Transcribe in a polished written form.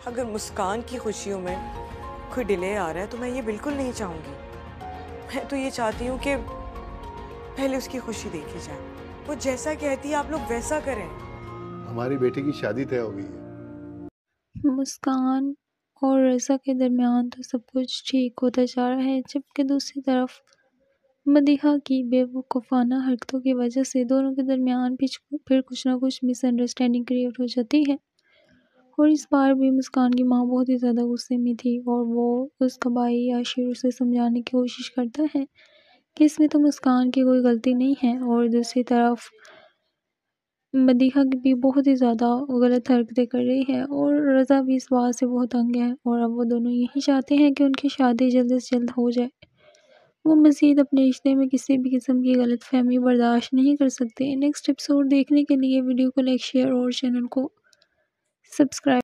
अगर मुस्कान की खुशियों में कोई डिले आ रहा है तो मैं ये बिल्कुल नहीं चाहूँगी। मैं तो ये चाहती हूँ कि पहले उसकी खुशी देखी जाए। वो जैसा कहती है आप लोग वैसा करें। हमारी बेटी की शादी तय हो गई है। मुस्कान और रज़ा के दरमियान तो सब कुछ ठीक होता जा रहा है, जबकि दूसरी तरफ मदीहा की बेवकूफ़ाना हरकतों की वजह से दोनों के दरमियान फिर कुछ ना कुछ मिसअंडरस्टैंडिंग क्रिएट हो जाती है। और इस बार भी मुस्कान की माँ बहुत ही ज़्यादा गुस्से में थी और वो उसका भाई आशिर उसे समझाने की कोशिश करता है कि इसमें तो मुस्कान की कोई गलती नहीं है। और दूसरी तरफ मदीहा भी बहुत ही ज़्यादा गलत हरकतें कर रही है और रज़ा भी इस बात से बहुत तंग है और अब वो दोनों यही चाहते हैं कि उनकी शादी जल्द से जल्द हो जाए। वो मज़ीद अपने रिश्ते में किसी भी किस्म की गलतफ़हमी बर्दाश्त नहीं कर सकते। नेक्स्ट एपिसोड देखने के लिए वीडियो को लाइक, शेयर और चैनल को सब्सक्राइब